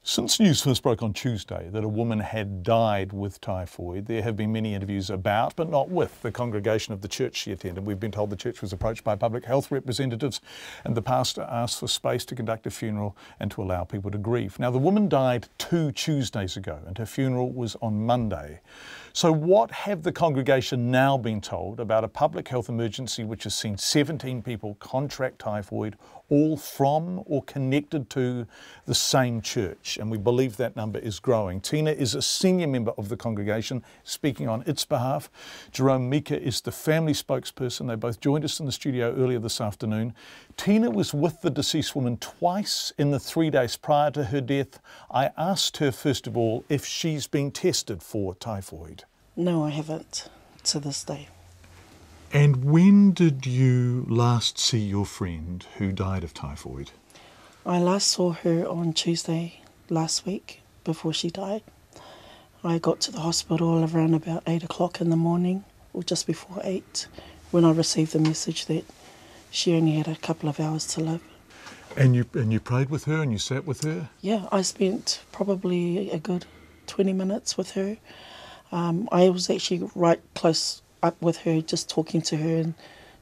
Since news first broke on Tuesday that a woman had died with typhoid, there have been many interviews about, but not with, the congregation of the church she attended. We've been told the church was approached by public health representatives and the pastor asked for space to conduct a funeral and to allow people to grieve. Now, the woman died 2 Tuesdays ago and her funeral was on Monday. So what have the congregation now been told about a public health emergency which has seen 17 people contract typhoid, all from or connected to the same church? And we believe that number is growing. Tina is a senior member of the congregation speaking on its behalf. Jerome Mika is the family spokesperson. They both joined us in the studio earlier this afternoon. Tina was with the deceased woman twice in the 3 days prior to her death. I asked her first of all if she's been tested for typhoid. No, I haven't to this day. And when did you last see your friend who died of typhoid? I last saw her on Tuesday last week before she died. I got to the hospital around about 8 o'clock in the morning, or just before 8, when I received the message that she only had a couple of hours to live. And you prayed with her and you sat with her? Yeah, I spent probably a good 20 minutes with her. I was actually right close up with her, just talking to her and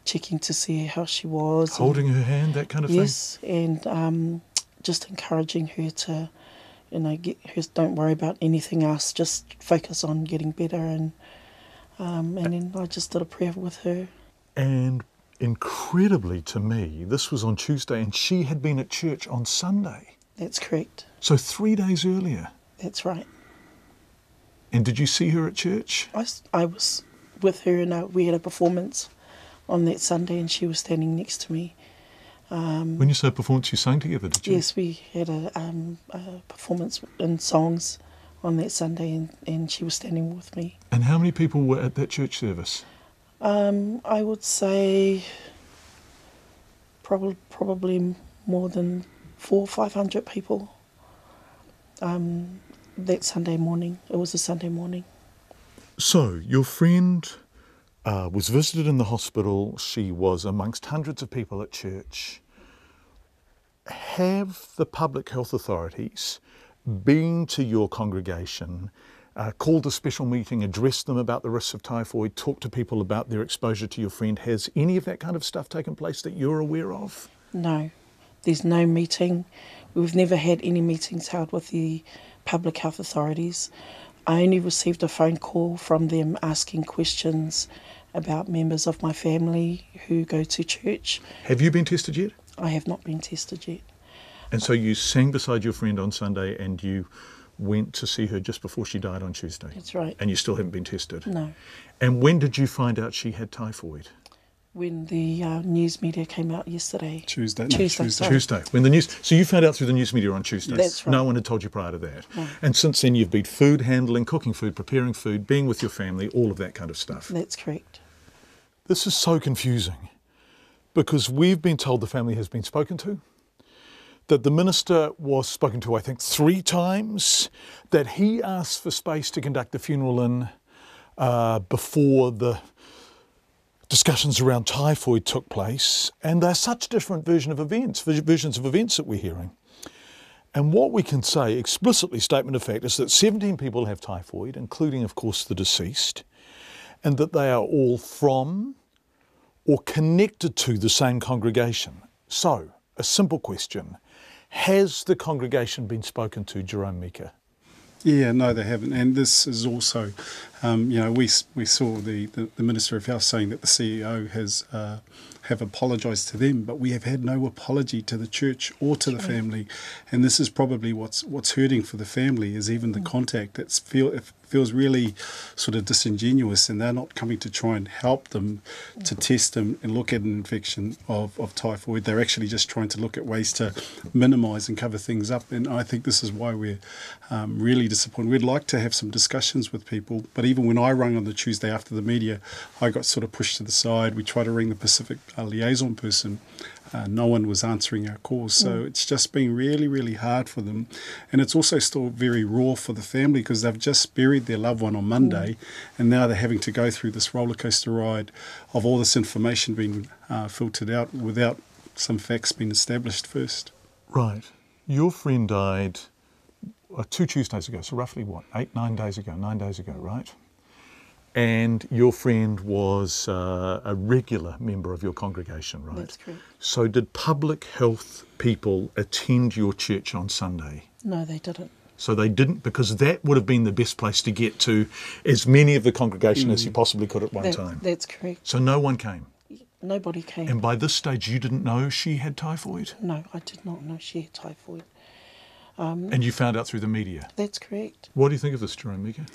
checking to see how she was. Holding her hand, that kind of thing? Yes, and just encouraging her to, get her, don't worry about anything else, just focus on getting better. And then I just did a prayer with her. And incredibly to me, this was on Tuesday and she had been at church on Sunday. That's correct. So 3 days earlier. That's right. And did you see her at church? I was with her and we had a performance on that Sunday and she was standing next to me. When you say performance, you sang together, did you? Yes, we had a performance in songs on that Sunday and she was standing with me. And how many people were at that church service? I would say probably more than 400 or 500 people. That Sunday morning. It was a Sunday morning. So, your friend was visited in the hospital. She was amongst hundreds of people at church. Have the public health authorities been to your congregation, called a special meeting, addressed them about the risks of typhoid, talked to people about their exposure to your friend? Has any of that kind of stuff taken place that you're aware of? No, there's no meeting. We've never had any meetings held with the public health authorities. I only received a phone call from them asking questions about members of my family who go to church. Have you been tested yet? I have not been tested yet. And so you sang beside your friend on Sunday and you went to see her just before she died on Tuesday? That's right. And you still haven't been tested? No. And when did you find out she had typhoid? When the news media came out yesterday. Tuesday. Tuesday. When the news. So you found out through the news media on Tuesday. That's right. No one had told you prior to that. No. And since then you've been food handling, cooking food, preparing food, being with your family, all of that kind of stuff. That's correct. This is so confusing because we've been told the family has been spoken to, that the minister was spoken to, I think, 3 times, that he asked for space to conduct the funeral in before the discussions around typhoid took place, and they're such different versions of events that we're hearing. And what we can say, explicitly statement of fact, is that 17 people have typhoid, including, of course, the deceased, and that they are all from or connected to the same congregation. So, a simple question, has the congregation been spoken to, Jerome Mika? Yeah, no, they haven't. And this is also, we saw the Minister of Health saying that the CEO has have apologised to them, but we have had no apology to the church or to the family. And this is probably what's hurting for the family, is even the contact. It feels really sort of disingenuous, and they're not coming to try and help them to test them and look at an infection of typhoid. They're actually just trying to look at ways to minimise and cover things up. And I think this is why we're really disappointed. We'd like to have some discussions with people, but even when I rang on the Tuesday after the media, I got sort of pushed to the side. We tried to ring the Pacific liaison person. No one was answering our calls, so it's just been really, really hard for them. And it's also still very raw for the family because they've just buried their loved one on Monday, and now they're having to go through this roller coaster ride of all this information being filtered out without some facts being established first. Right. Your friend died 2 Tuesdays ago, so roughly what, 9 days ago, right? And your friend was a regular member of your congregation, right? That's correct. So did public health people attend your church on Sunday? No, they didn't. So they didn't, because that would have been the best place to get to as many of the congregation as you possibly could at one time. That's correct. So no one came? Nobody came. And by this stage you didn't know she had typhoid? No, I did not know she had typhoid. And you found out through the media? That's correct. What do you think of this, Jerome Mika?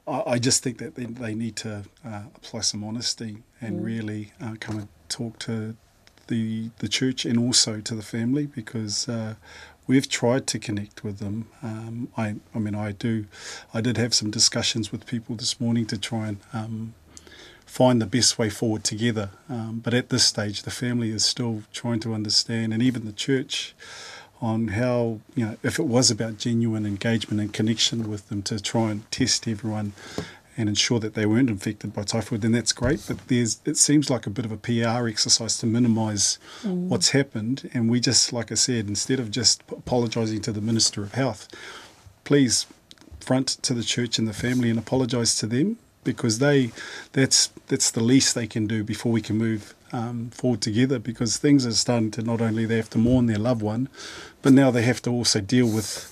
I just think that they need to apply some honesty and really come and talk to the church and also to the family, because we've tried to connect with them. I did have some discussions with people this morning to try and find the best way forward together. But at this stage, the family is still trying to understand, and even the church, on how, if it was about genuine engagement and connection with them to try and test everyone and ensure that they weren't infected by typhoid, then that's great. But it seems like a bit of a PR exercise to minimise what's happened. And we just, like I said, instead of just apologising to the Minister of Health, please front to the church and the family and apologise to them, because that's the least they can do before we can move forward together, because things are starting to, not only they have to mourn their loved one, but now they have to also deal with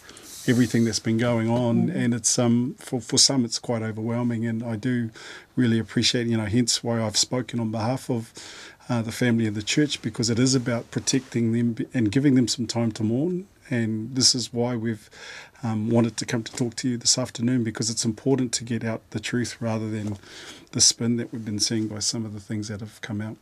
everything that's been going on, and it's for some it's quite overwhelming. And I do really appreciate, hence why I've spoken on behalf of the family of the church, because it is about protecting them and giving them some time to mourn. And this is why we've wanted to come to talk to you this afternoon, because it's important to get out the truth rather than the spin that we've been seeing by some of the things that have come out.